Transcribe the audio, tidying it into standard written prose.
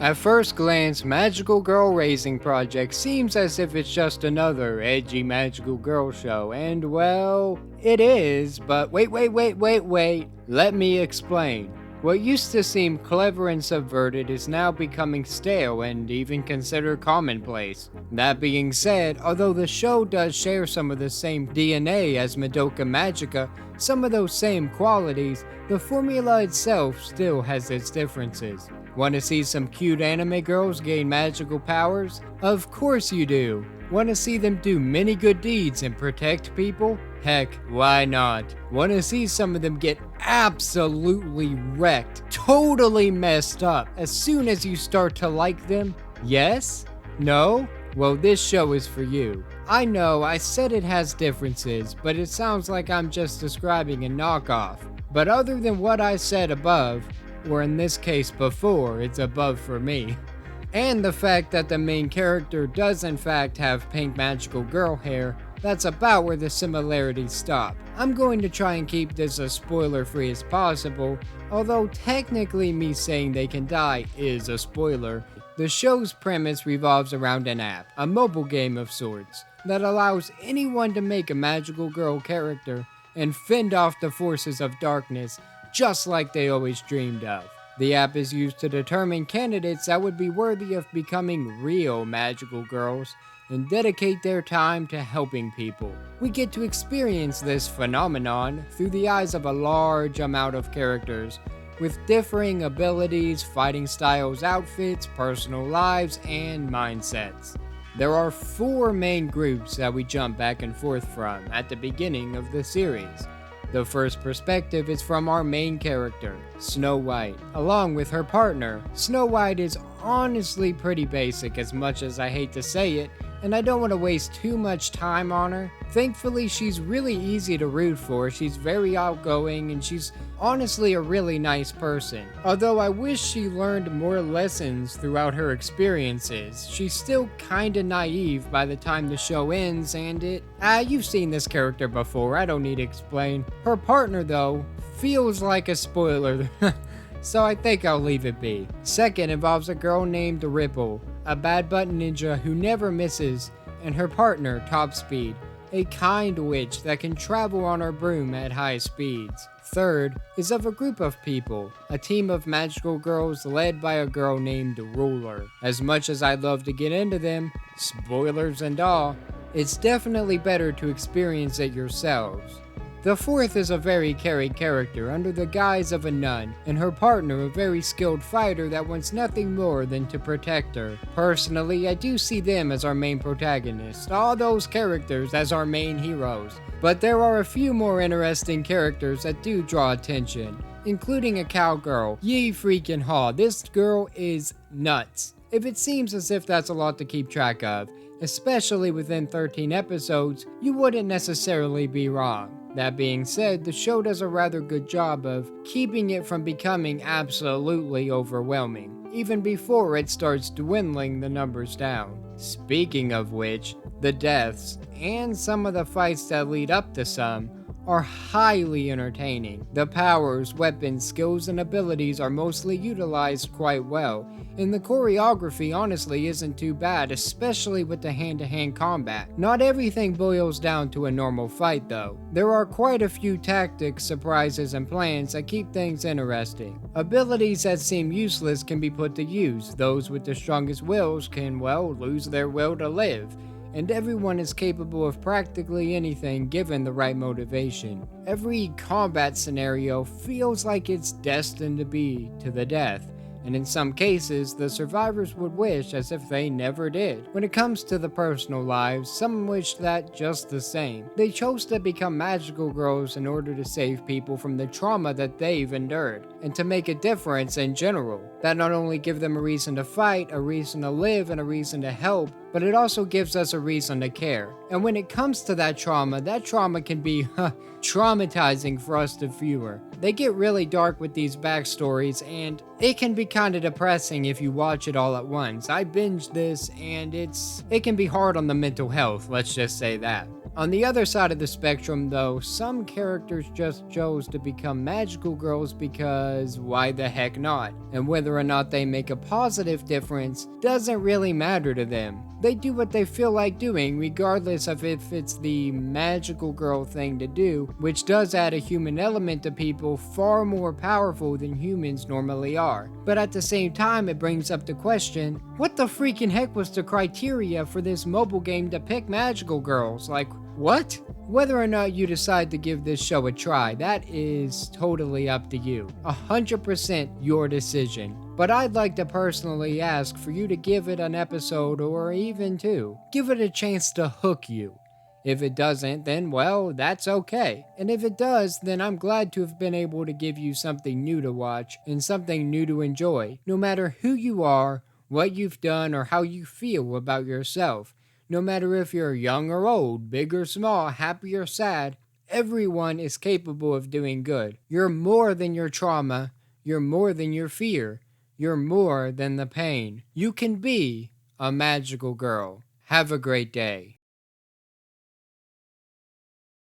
At first glance, Magical Girl Raising Project seems as if it's just another edgy magical girl show, and well, it is, but wait. Let me explain. What used to seem clever and subverted is now becoming stale and even considered commonplace. That being said, although the show does share some of the same DNA as Madoka Magica, some of those same qualities, the formula itself still has its differences. Want to see some cute anime girls gain magical powers? Of course you do. Want to see them do many good deeds and protect people? Heck, why not? Want to see some of them get absolutely wrecked, totally messed up as soon as you start to like them? Yes? No? Well, this show is for you. I know I said it has differences, but it sounds like I'm just describing a knockoff. But other than what I said above, or in this case before, it's above for me. And the fact that the main character does in fact have pink magical girl hair, that's about where the similarities stop. I'm going to try and keep this as spoiler free as possible, although technically me saying they can die is a spoiler. The show's premise revolves around an app, a mobile game of sorts, that allows anyone to make a magical girl character and fend off the forces of darkness just like they always dreamed of. The app is used to determine candidates that would be worthy of becoming real magical girls and dedicate their time to helping people. We get to experience this phenomenon through the eyes of a large amount of characters with differing abilities, fighting styles, outfits, personal lives, and mindsets. There are 4 main groups that we jump back and forth from at the beginning of the series. The first perspective is from our main character, Snow White, along with her partner. Snow White is honestly pretty basic, as much as I hate to say it, and I don't want to waste too much time on her. Thankfully, she's really easy to root for. She's very outgoing and she's honestly a really nice person. Although I wish she learned more lessons throughout her experiences. She's still kinda naive by the time the show ends, and you've seen this character before, I don't need to explain. Her partner though, feels like a spoiler. So I think I'll leave it be. Second involves a girl named Ripple, a bad button ninja who never misses, and her partner, Top Speed, a kind witch that can travel on her broom at high speeds. Third is of a group of people, a team of magical girls led by a girl named Ruler. As much as I'd love to get into them, spoilers and all, it's definitely better to experience it yourselves. The fourth is a very carried character under the guise of a nun, and her partner a very skilled fighter that wants nothing more than to protect her. Personally, I do see them as our main protagonists, all those characters as our main heroes. But there are a few more interesting characters that do draw attention, including a cowgirl, Ye freaking Haw. This girl is nuts. If it seems as if that's a lot to keep track of, especially within 13 episodes, you wouldn't necessarily be wrong. That being said, the show does a rather good job of keeping it from becoming absolutely overwhelming, even before it starts dwindling the numbers down. Speaking of which, the deaths, and some of the fights that lead up to some, are highly entertaining. The powers, weapons, skills, and abilities are mostly utilized quite well, and the choreography honestly isn't too bad, especially with the hand-to-hand combat. Not everything boils down to a normal fight though. There are quite a few tactics, surprises, and plans that keep things interesting. Abilities that seem useless can be put to use. Those with the strongest wills can, well, lose their will to live. And everyone is capable of practically anything given the right motivation. Every combat scenario feels like it's destined to be to the death, and in some cases, the survivors would wish as if they never did. When it comes to the personal lives, some wish that just the same. They chose to become magical girls in order to save people from the trauma that they've endured, and to make a difference in general. That not only gives them a reason to fight, a reason to live, and a reason to help, but it also gives us a reason to care. And when it comes to that trauma can be, traumatizing for us to viewer. They get really dark with these backstories, and it can be kinda depressing if you watch it all at once. I binged this, and it can be hard on the mental health, let's just say that. On the other side of the spectrum, though, some characters just chose to become magical girls because why the heck not? And whether or not they make a positive difference doesn't really matter to them. They do what they feel like doing, regardless of if it's the magical girl thing to do, which does add a human element to people far more powerful than humans normally are. But at the same time, it brings up the question, what the freaking heck was the criteria for this mobile game to pick magical girls? Like, what? Whether or not you decide to give this show a try, that is totally up to you. 100% your decision. But I'd like to personally ask for you to give it an episode or even two. Give it a chance to hook you. If it doesn't, then well, that's okay. And if it does, then I'm glad to have been able to give you something new to watch and something new to enjoy, no matter who you are, what you've done, or how you feel about yourself. No matter if you're young or old, big or small, happy or sad, everyone is capable of doing good. You're more than your trauma. You're more than your fear. You're more than the pain. You can be a magical girl. Have a great day.